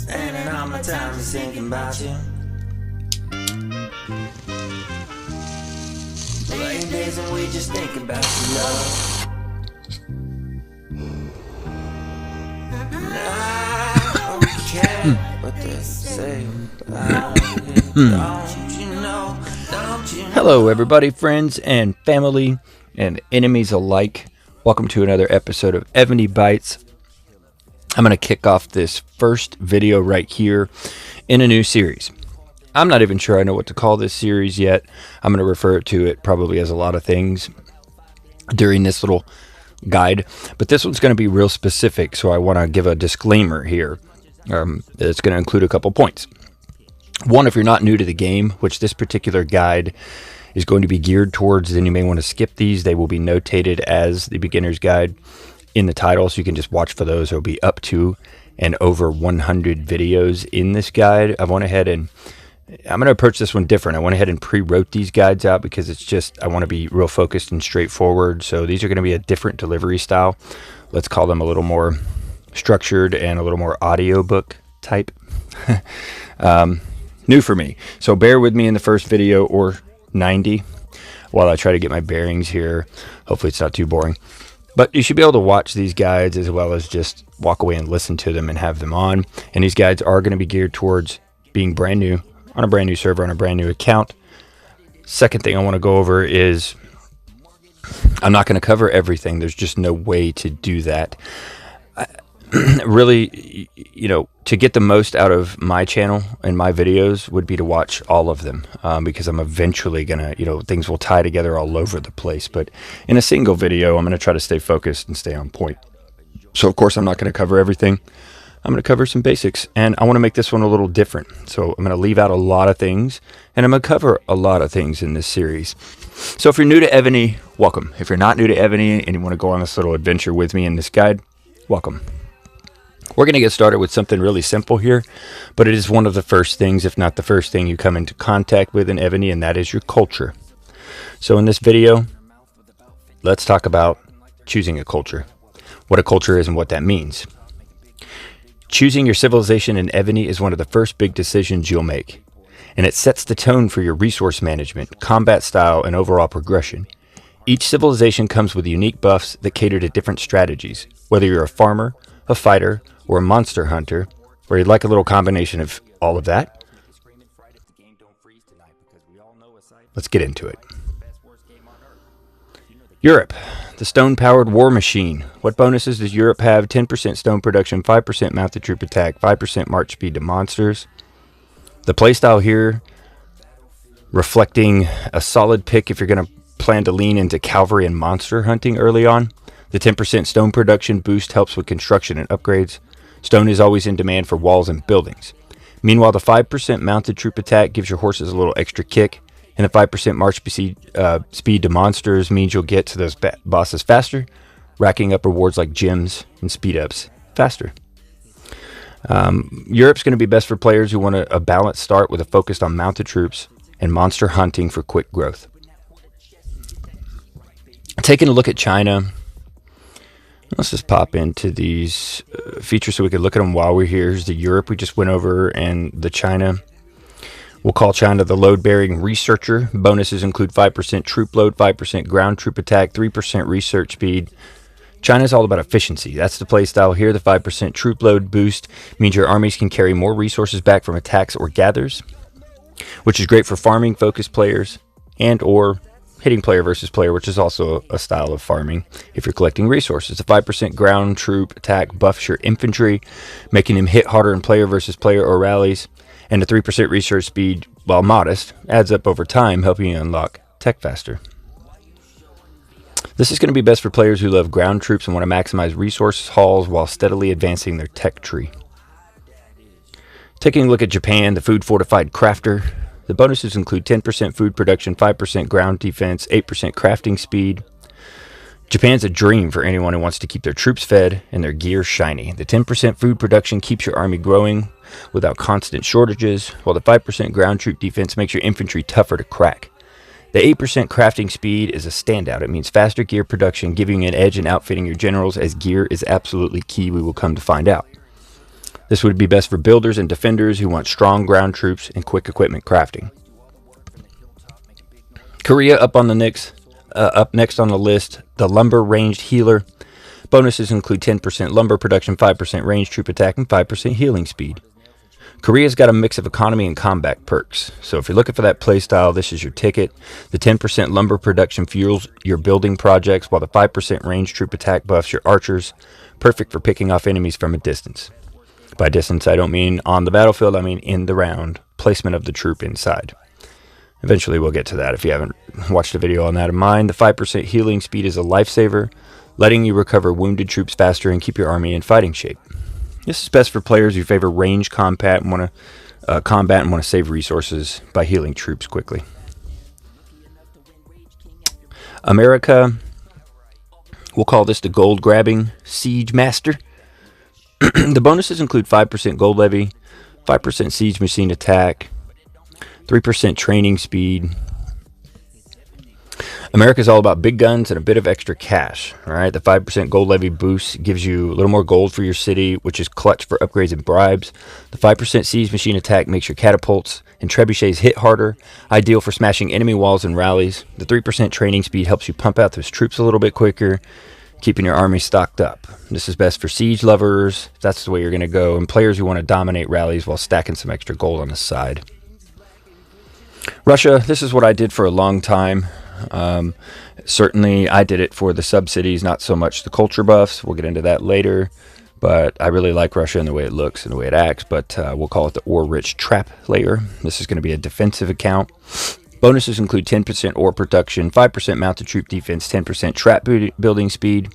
Spending all my time just thinking about you. Rain days and we just think about your love. I don't care what they say about it. Don't you know? Hello everybody, friends and family and enemies alike. Welcome to another episode of EvonyBites. I'm going to kick off this first video right here in a new series. I'm not even sure I know what to call this series yet. I'm going to refer to it probably as a lot of things during this little guide, but this one's going to be real specific, so I want to give a disclaimer here. It's going to include a couple points. One, if you're not new to the game, which this particular guide is going to be geared towards, then you may want to skip these. They will be notated as the beginner's guide in the title, so you can just watch for those. There will be up to and over 100 videos in this guide. I went ahead and I'm going to approach this one different. I went ahead and pre-wrote these guides out because it's just, I want to be real focused and straightforward. So these are going to be a different delivery style. Let's call them a little more structured and a little more audiobook type. New for me. So bear with me in the first video or 90 while I try to get my bearings here. Hopefully it's not too boring. But you should be able to watch these guides as well as just walk away and listen to them and have them on. And these guides are going to be geared towards being brand new on a brand new server, on a brand new account. Second thing I want to go over is I'm not going to cover everything. There's just no way to do that. Really, you know, to get the most out of my channel and my videos would be to watch all of them, because I'm eventually going to, you know, things will tie together all over the place. But in a single video, I'm going to try to stay focused and stay on point. So, of course, I'm not going to cover everything. I'm going to cover some basics, and I want to make this one a little different. So I'm going to leave out a lot of things, and I'm going to cover a lot of things in this series. So if you're new to Evony, welcome. If you're not new to Evony and you want to go on this little adventure with me in this guide, welcome. We're going to get started with something really simple here, but it is one of the first things, if not the first thing you come into contact with in Evony, and that is your culture. So in this video, let's talk about choosing a culture, what a culture is and what that means. Choosing your civilization in Evony is one of the first big decisions you'll make, and it sets the tone for your resource management, combat style, and overall progression. Each civilization comes with unique buffs that cater to different strategies, whether you're a farmer, a fighter, or a monster hunter, or you'd like a little combination of all of that. Let's get into it. Europe, the stone-powered war machine. What bonuses does Europe have? 10% stone production, 5% mounted troop attack, 5% march speed to monsters. The playstyle here, reflecting a solid pick if you're going to plan to lean into cavalry and monster hunting early on. The 10% stone production boost helps with construction and upgrades. Stone is always in demand for walls and buildings. Meanwhile, the 5% mounted troop attack gives your horses a little extra kick, and the 5% march speed to monsters means you'll get to those bosses faster, racking up rewards like gems and speed ups faster. Europe's going to be best for players who want a balanced start with a focus on mounted troops and monster hunting for quick growth. Taking a look at China, let's just pop into these features so we can look at them while we're here. Here's the Europe we just went over, and the China. We'll call China the load-bearing researcher. Bonuses include 5% troop load, 5% ground troop attack, 3% research speed. China's all about efficiency. That's the playstyle here. The 5% troop load boost means your armies can carry more resources back from attacks or gathers, which is great for farming-focused players and or hitting player versus player, which is also a style of farming if you're collecting resources. The 5% ground troop attack buffs your infantry, making them hit harder in player versus player or rallies. And the 3% research speed, while modest, adds up over time, helping you unlock tech faster. This is going to be best for players who love ground troops and want to maximize resource hauls while steadily advancing their tech tree. Taking a look at Japan, the food fortified crafter. The bonuses include 10% food production, 5% ground defense, 8% crafting speed. Japan's a dream for anyone who wants to keep their troops fed and their gear shiny. The 10% food production keeps your army growing without constant shortages, while the 5% ground troop defense makes your infantry tougher to crack. The 8% crafting speed is a standout. It means faster gear production, giving you an edge in outfitting your generals, as gear is absolutely key, we will come to find out. This would be best for builders and defenders who want strong ground troops and quick equipment crafting. Korea up next on the list, the lumber ranged healer. Bonuses include 10% lumber production, 5% range troop attack, and 5% healing speed. Korea's got a mix of economy and combat perks, so if you're looking for that playstyle, this is your ticket. The 10% lumber production fuels your building projects, while the 5% range troop attack buffs your archers, perfect for picking off enemies from a distance. By distance, I don't mean on the battlefield, I mean in the round, placement of the troop inside. Eventually we'll get to that if you haven't watched a video on that of mine. The 5% healing speed is a lifesaver, letting you recover wounded troops faster and keep your army in fighting shape. This is best for players who favor range combat and want to save resources by healing troops quickly. America, we'll call this the gold grabbing siege master. The bonuses include 5% gold levy, 5% siege machine attack, 3% training speed. America's all about big guns and a bit of extra cash. All right, the 5% gold levy boost gives you a little more gold for your city, which is clutch for upgrades and bribes. The 5% siege machine attack makes your catapults and trebuchets hit harder, ideal for smashing enemy walls and rallies. The 3% training speed helps you pump out those troops a little bit quicker, keeping your army stocked up. This is best for siege lovers, if that's the way you're going to go, and players who want to dominate rallies while stacking some extra gold on the side. Russia, this is what I did for a long time. Certainly I did it for the sub-cities, not so much the culture buffs. We'll get into that later, but I really like Russia and the way it looks and the way it acts, but we'll call it the ore-rich trap layer. This is going to be a defensive account. Bonuses include 10% ore production, 5% mounted troop defense, 10% trap building speed.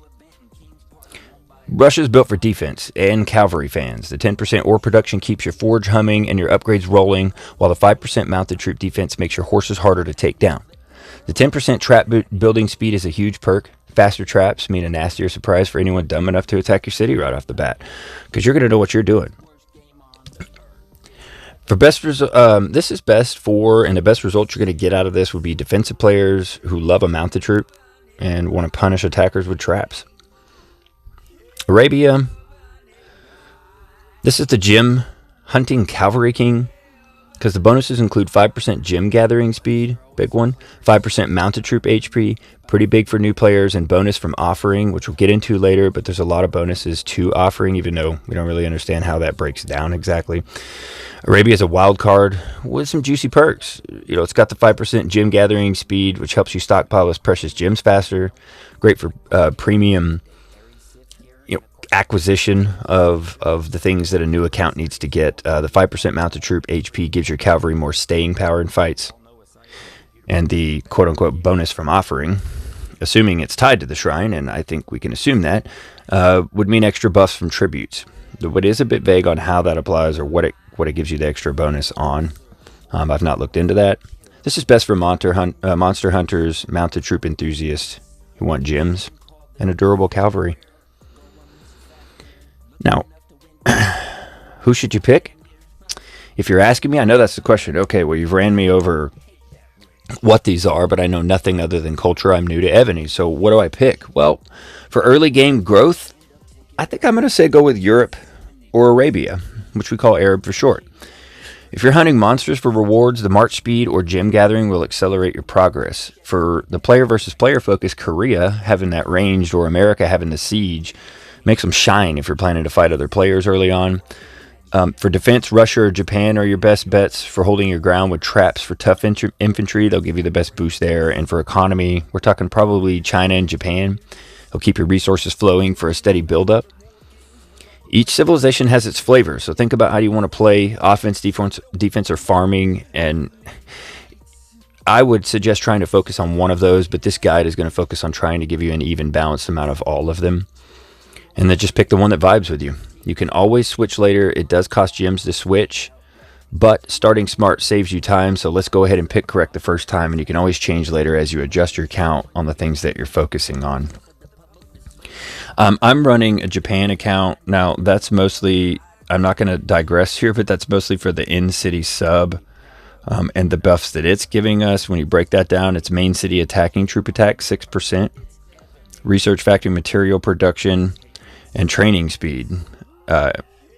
Russia is built for defense and cavalry fans. The 10% ore production keeps your forge humming and your upgrades rolling, while the 5% mounted troop defense makes your horses harder to take down. The 10% trap building speed is a huge perk. Faster traps mean a nastier surprise for anyone dumb enough to attack your city right off the bat, because you're going to know what you're doing. For best this is best for, and the best result you're going to get out of this would be defensive players who love a mounted troop and want to punish attackers with traps. Arabia, this is the gem hunting cavalry king, because the bonuses include 5% gem gathering speed, big one, 5% mounted troop HP, pretty big for new players, and bonus from offering, which we'll get into later, but there's a lot of bonuses to offering, even though we don't really understand how that breaks down exactly. Arabia is a wild card with some juicy perks. You know, it's got the 5% gem gathering speed, which helps you stockpile those precious gems faster. Great for premium acquisition of the things that a new account needs to get. The 5% mounted troop HP gives your cavalry more staying power in fights. And the quote-unquote bonus from offering, assuming it's tied to the shrine, and I think we can assume that, would mean extra buffs from tributes. But it is a bit vague on how that applies or what it gives you the extra bonus on. I've not looked into that. This is best for monster hunters, mounted troop enthusiasts who want gems, and a durable cavalry. Now, who should you pick? If you're asking me, I know that's the question. Okay, well, you've ran me over what these are, but I know nothing other than culture. I'm new to Evony, so what do I pick? Well, for early game growth, I think I'm going to say go with Europe or Arabia, which we call Arab for short. If you're hunting monsters for rewards, the march speed or gem gathering will accelerate your progress. For the player versus player focus, Korea having that ranged or America having the siege makes them shine if you're planning to fight other players early on. For defense, Russia or Japan are your best bets for holding your ground with traps for tough infantry. They'll give you the best boost there. And for economy, we're talking probably China and Japan. They'll keep your resources flowing for a steady buildup. Each civilization has its flavor, so think about how you want to play offense, defense, or farming. And I would suggest trying to focus on one of those, but this guide is going to focus on trying to give you an even balanced amount of all of them. And then just pick the one that vibes with you. You can always switch later. It does cost gems to switch, but starting smart saves you time. So let's go ahead and pick correct the first time, and you can always change later as you adjust your count on the things that you're focusing on. I'm running a Japan account. Now, that's mostly, I'm not going to digress here, but that's mostly for the in-city sub and the buffs that it's giving us. When you break that down, it's main city attacking troop attack, 6%. Research factory material production and training speed.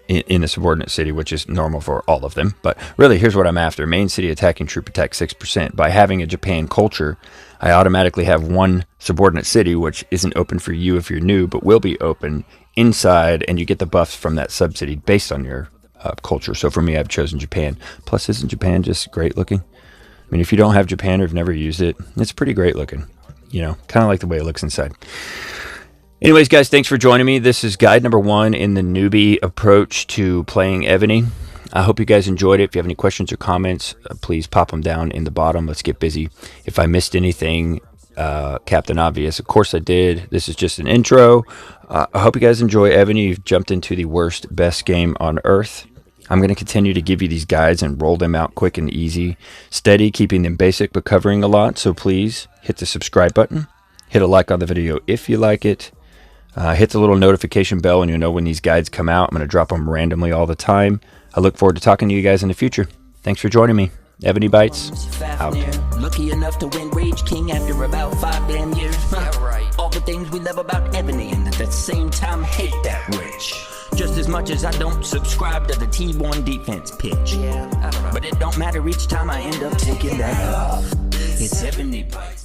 in a subordinate city, which is normal for all of them. But really, here's what I'm after. Main city attacking troop attack 6%. By having a Japan culture, I automatically have one subordinate city, which isn't open for you if you're new, but will be open inside, and you get the buffs from that subcity based on your culture. So for me, I've chosen Japan. Plus, isn't Japan just great looking? I mean, if you don't have Japan or have never used it, it's pretty great looking. You know, kind of like the way it looks inside. Anyways, guys, thanks for joining me. This is guide number 1 in the newbie approach to playing Evony. I hope you guys enjoyed it. If you have any questions or comments, please pop them down in the bottom. Let's get busy. If I missed anything, Captain Obvious, of course I did. This is just an intro. I hope you guys enjoy Evony. You've jumped into the worst, best game on Earth. I'm going to continue to give you these guides and roll them out quick and easy, steady, keeping them basic but covering a lot. So please hit the subscribe button. Hit a like on the video if you like it. Hit the little notification bell and you'll know when these guides come out. I'm going to drop them randomly all the time. I look forward to talking to you guys in the future. Thanks for joining me. EvonyBites, out. Lucky enough to win Rage King after about 5 damn years. Yeah, right. All the things we love about Evony and at the same time hate that rich. Just as much as I don't subscribe to the T1 defense pitch. Yeah, I don't know. But it don't matter each time I end up taking that off. It's EvonyBites.